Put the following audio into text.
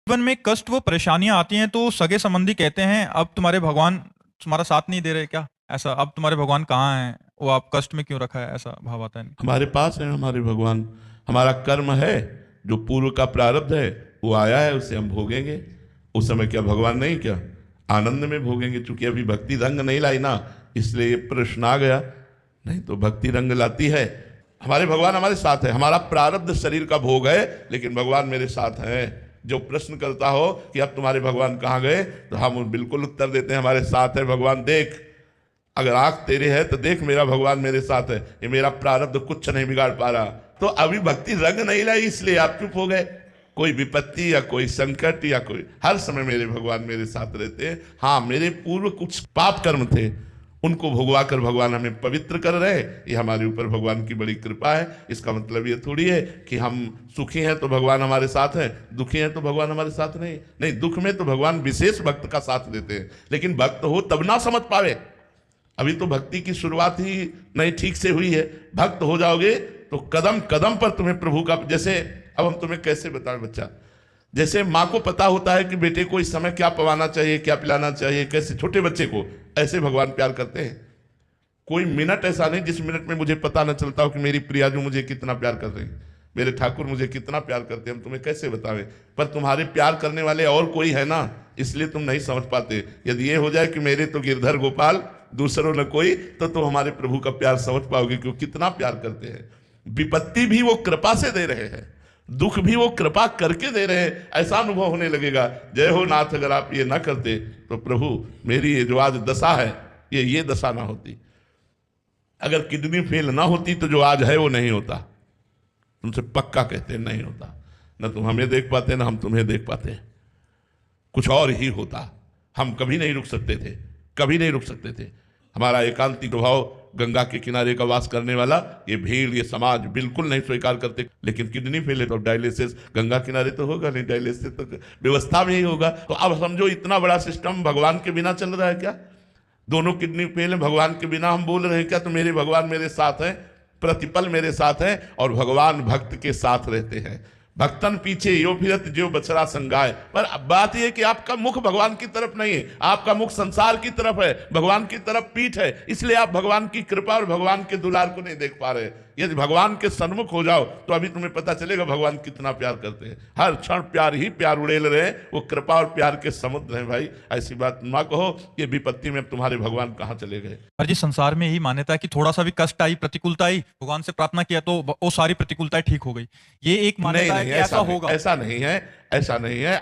जीवन में कष्ट वो परेशानियां आती हैं तो सगे संबंधी कहते हैं अब तुम्हारे भगवान तुम्हारा साथ नहीं दे रहे क्या? ऐसा अब तुम्हारे भगवान कहाँ हैं? वो आप कष्ट में क्यों रखा है? ऐसा भाव आता है नहीं? हमारे पास है हमारे भगवान। हमारा कर्म है, जो पूर्व का प्रारब्ध है वो आया है, उसे हम भोगेंगे। उस समय क्या भगवान नहीं, क्या आनंद में भोगेंगे? चूंकि अभी भक्ति रंग नहीं लाई ना, इसलिए ये प्रश्न आ गया। नहीं तो भक्ति रंग लाती है। हमारे भगवान हमारे साथ है। हमारा प्रारब्ध शरीर का भोग है, लेकिन भगवान मेरे साथ हैं। जो प्रश्न करता हो कि अब तुम्हारे भगवान कहाँ गए, तो हम बिल्कुल उत्तर देते हैं हमारे साथ है भगवान। देख, अगर आंख तेरे है तो देख, मेरा भगवान मेरे साथ है। ये मेरा प्रारब्ध कुछ नहीं बिगाड़ पा रहा। तो अभी भक्ति रंग नहीं लाई, इसलिए आप चुप हो गए। कोई विपत्ति या कोई संकट या कोई, हर समय मेरे भगवान मेरे साथ रहते हैं। हाँ, मेरे पूर्व कुछ पाप कर्म थे, उनको भोगवा कर भगवान हमें पवित्र कर रहे। ये हमारे ऊपर भगवान की बड़ी कृपा है। इसका मतलब ये थोड़ी है कि हम सुखी हैं तो भगवान हमारे साथ है, दुखी हैं तो भगवान हमारे साथ नहीं। नहीं, दुख में तो भगवान विशेष भक्त का साथ देते हैं, लेकिन भक्त हो तब ना समझ पावे। अभी तो भक्ति की शुरुआत ही नहीं ठीक से हुई है। भक्त हो जाओगे तो कदम कदम पर तुम्हें प्रभु का, जैसे अब हम तुम्हें कैसे बताएं बच्चा, जैसे माँ को पता होता है कि बेटे को इस समय क्या पवाना चाहिए, क्या पिलाना चाहिए, कैसे, छोटे बच्चे को ऐसे भगवान प्यार करते हैं। कोई मिनट ऐसा नहीं जिस मिनट में मुझे पता न चलता हो कि मेरी प्रिया जो मुझे कितना प्यार कर रही है, मेरे ठाकुर मुझे कितना प्यार करते हैं। हम तुम्हें कैसे बतावें, पर तुम्हारे प्यार करने वाले और कोई है ना, इसलिए तुम नहीं समझ पाते। यदि ये हो जाए कि मेरे तो गिरधर गोपाल दूसरों न कोई, तो तुम हमारे प्रभु का प्यार समझ पाओगे कि वो कितना प्यार करते हैं। विपत्ति भी वो कृपा से दे रहे हैं, दुख भी वो कृपा करके दे रहे हैं। ऐसा अनुभव होने लगेगा, जय हो नाथ, अगर आप ये ना करते तो प्रभु मेरी ये जो आज दशा है, ये दशा ना होती। अगर किडनी फेल ना होती तो जो आज है वो नहीं होता। तुमसे पक्का कहते हैं नहीं होता। ना तुम हमें देख पाते ना हम तुम्हें देख पाते, कुछ और ही होता। हम कभी नहीं रुक सकते थे, कभी नहीं रुक सकते थे। हमारा एकांतिक स्वभाव, गंगा के किनारे का वास करने वाला, ये भीड़, ये समाज बिल्कुल नहीं स्वीकार करते। लेकिन किडनी फेल है तो डायलिसिस गंगा किनारे तो होगा नहीं, डायलिसिस तो व्यवस्था में ही होगा। तो अब समझो इतना बड़ा सिस्टम भगवान के बिना चल रहा है क्या? दोनों किडनी फेल है, भगवान के बिना हम बोल रहे हैं क्या? तो मेरे भगवान मेरे साथ हैं, प्रतिपल मेरे साथ हैं, और भगवान भक्त के साथ रहते हैं। भक्तन पीछे यो फिरत जो बछड़ा संगाय। पर अब बात यह कि आपका मुख भगवान की तरफ नहीं है, आपका मुख संसार की तरफ है, भगवान की तरफ पीठ है। इसलिए आप भगवान की कृपा और भगवान के दुलार को नहीं देख पा रहे। यदि भगवान के सन्मुख हो जाओ तो अभी तुम्हें पता चलेगा भगवान कितना प्यार करते हैं। हर क्षण प्यार ही प्यार उड़ेल रहे, वो कृपा और प्यार के समुद्र हैं भाई। ऐसी बात ना कहो कि विपत्ति में अब तुम्हारे भगवान कहाँ चले गए। और जी संसार में यही मान्यता है कि थोड़ा सा भी कष्ट आई, प्रतिकूलता आई, भगवान से प्रार्थना किया तो वो सारी प्रतिकूलताएं ठीक हो गई। ये एक नहीं मान्यता है नहीं, कि ऐसा होगा। ऐसा नहीं है, ऐसा नहीं है।